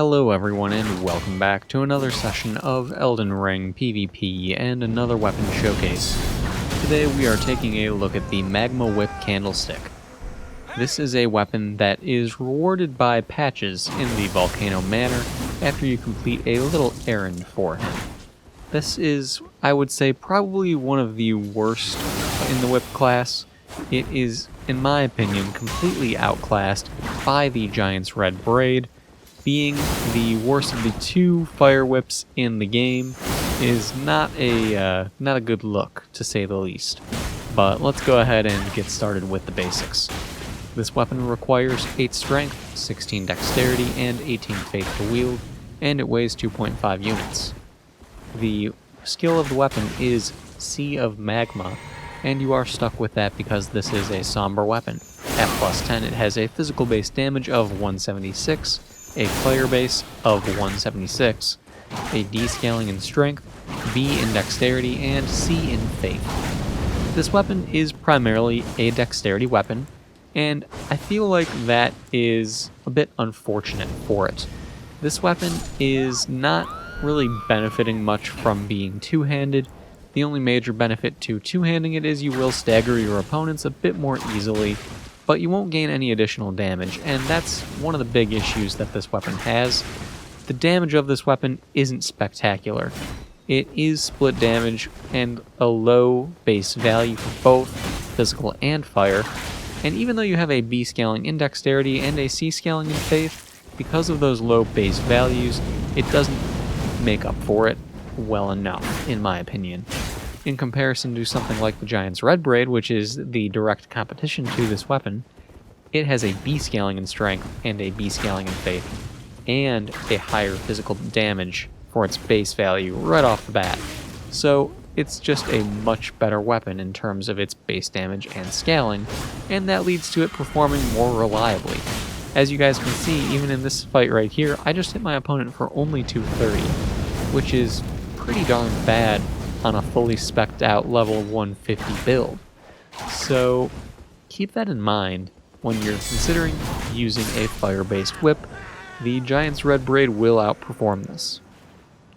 Hello everyone and welcome back to another session of Elden Ring PvP and another weapon showcase. Today we are taking a look at the Magma Whip Candlestick. This is a weapon that is rewarded by patches in the Volcano Manor after you complete a little errand for him. This is, I would say, probably one of the worst in the whip class. It is, in my opinion, completely outclassed by the Giant's Red Braid. Being the worst of the two fire whips in the game is not a good look, to say the least. But let's go ahead and get started with the basics. This weapon requires 8 strength, 16 dexterity, and 18 faith to wield, and it weighs 2.5 units. The skill of the weapon is Sea of Magma, and you are stuck with that because this is a somber weapon. At plus 10 it has a physical base damage of 176, a player base of 176, a D scaling in strength, B in dexterity, and C in faith. This weapon is primarily a dexterity weapon, and I feel like that is a bit unfortunate for it. This weapon is not really benefiting much from being two-handed. The only major benefit to two-handing it is you will stagger your opponents a bit more easily, but you won't gain any additional damage, and that's one of the big issues that this weapon has. The damage of this weapon isn't spectacular. It is split damage and a low base value for both physical and fire, and even though you have a B scaling in dexterity and a C scaling in faith, because of those low base values, it doesn't make up for it well enough, in my opinion. In comparison to something like the Giant's Red Braid, which is the direct competition to this weapon, it has a B scaling in strength and a B scaling in faith, and a higher physical damage for its base value right off the bat. So it's just a much better weapon in terms of its base damage and scaling, and that leads to it performing more reliably. As you guys can see, even in this fight right here, I just hit my opponent for only 230, which is pretty darn bad on a fully spec'd out level 150 build. So keep that in mind when you're considering using a fire-based whip. The Giant's Red Braid will outperform this.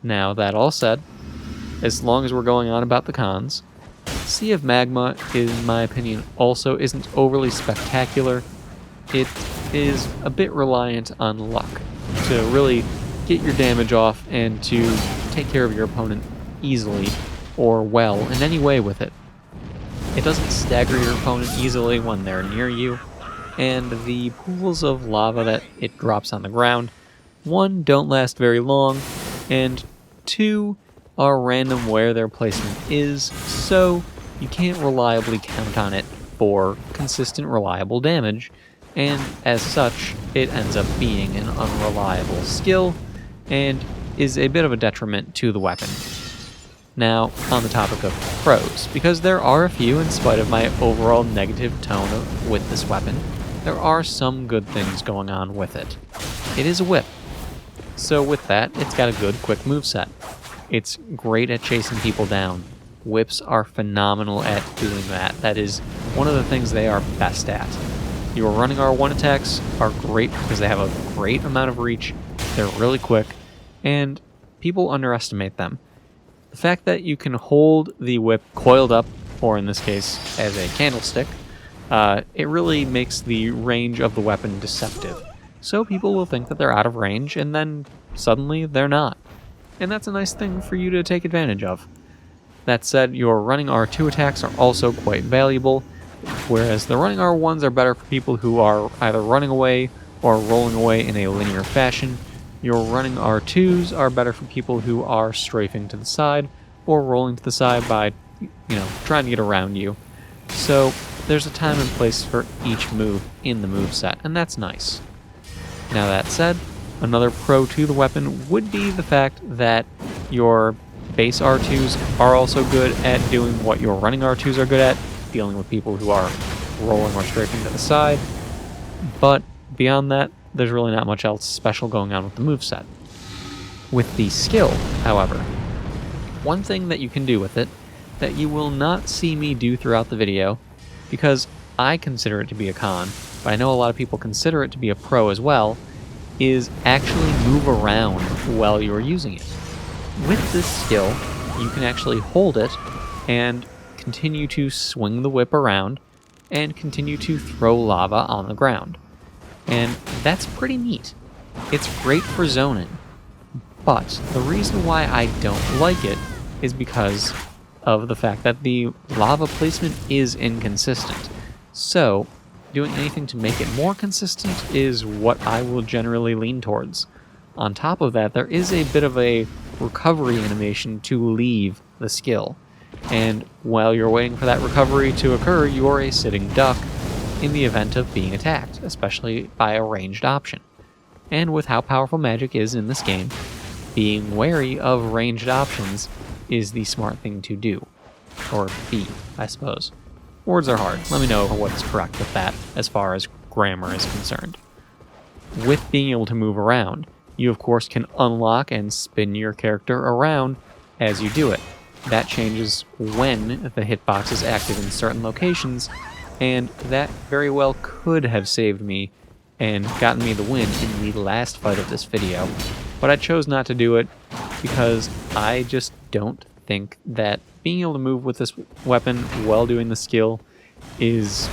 Now, that all said, as long as we're going on about the cons, Sea of Magma, in my opinion, also isn't overly spectacular. It is a bit reliant on luck to really get your damage off and to take care of your opponent easily or well in any way with it. It doesn't stagger your opponent easily when they're near you, and the pools of lava that it drops on the ground, 1, don't last very long, and 2, are random where their placement is, so you can't reliably count on it for consistent, reliable damage, and as such, it ends up being an unreliable skill, and is a bit of a detriment to the weapon. Now, on the topic of pros, because there are a few in spite of my overall negative tone with this weapon, there are some good things going on with it. It is a whip, so with that, it's got a good quick moveset. It's great at chasing people down. Whips are phenomenal at doing that. That is one of the things they are best at. Your running R1 attacks are great because they have a great amount of reach, they're really quick, and people underestimate them. The fact that you can hold the whip coiled up, or in this case, as a candlestick, it really makes the range of the weapon deceptive. So people will think that they're out of range, and then suddenly they're not. And that's a nice thing for you to take advantage of. That said, your running R2 attacks are also quite valuable, whereas the running R1s are better for people who are either running away or rolling away in a linear fashion. Your running R2s are better for people who are strafing to the side or rolling to the side by, trying to get around you. So there's a time and place for each move in the moveset, and that's nice. Now that said, another pro to the weapon would be the fact that your base R2s are also good at doing what your running R2s are good at, dealing with people who are rolling or strafing to the side. But beyond that, there's really not much else special going on with the moveset. With the skill, however, one thing that you can do with it that you will not see me do throughout the video, because I consider it to be a con, but I know a lot of people consider it to be a pro as well, is actually move around while you're using it. With this skill, you can actually hold it and continue to swing the whip around and continue to throw lava on the ground. And that's pretty neat. It's great for zoning, but the reason why I don't like it is because of the fact that the lava placement is inconsistent. So, doing anything to make it more consistent is what I will generally lean towards. On top of that, there is a bit of a recovery animation to leave the skill. And while you're waiting for that recovery to occur, you are a sitting duck in the event of being attacked, especially by a ranged option. And with how powerful magic is in this game, being wary of ranged options is the smart thing to do. Or be, I suppose. Words are hard. Let me know what's correct with that as far as grammar is concerned. With being able to move around, you of course can unlock and spin your character around as you do it. That changes when the hitbox is active in certain locations, and that very well could have saved me and gotten me the win in the last fight of this video. But I chose not to do it because I just don't think that being able to move with this weapon while doing the skill is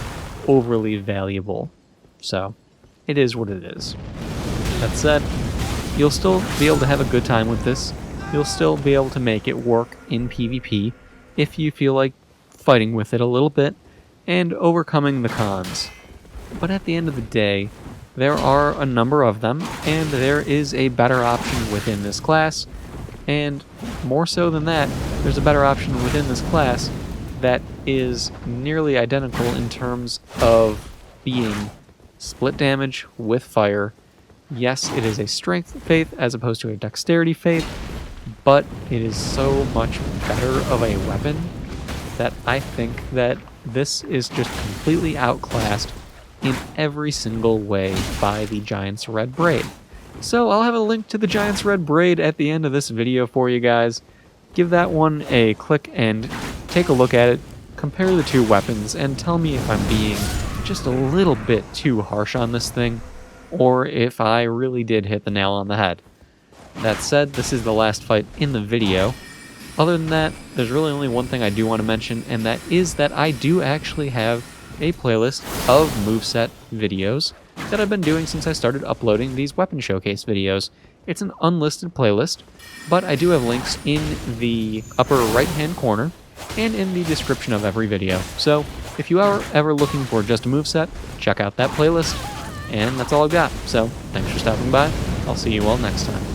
overly valuable. So, it is what it is. That said, you'll still be able to have a good time with this. You'll still be able to make it work in PvP if you feel like fighting with it a little bit and overcoming the cons. But at the end of the day, there are a number of them, and there is a better option within this class, and more so than that, there's a better option within this class that is nearly identical in terms of being split damage with fire. Yes, it is a strength faith as opposed to a dexterity faith, but it is so much better of a weapon that I think that this is just completely outclassed in every single way by the Giant's Red Braid. So I'll have a link to the Giant's Red Braid at the end of this video for you guys. Give that one a click and take a look at it, compare the two weapons, and tell me if I'm being just a little bit too harsh on this thing, or if I really did hit the nail on the head. That said, this is the last fight in the video. Other than that, there's really only one thing I do want to mention, and that is that I do actually have a playlist of moveset videos that I've been doing since I started uploading these weapon showcase videos. It's an unlisted playlist, but I do have links in the upper right-hand corner and in the description of every video. So if you are ever looking for just a moveset, check out that playlist. And that's all I've got. So thanks for stopping by. I'll see you all next time.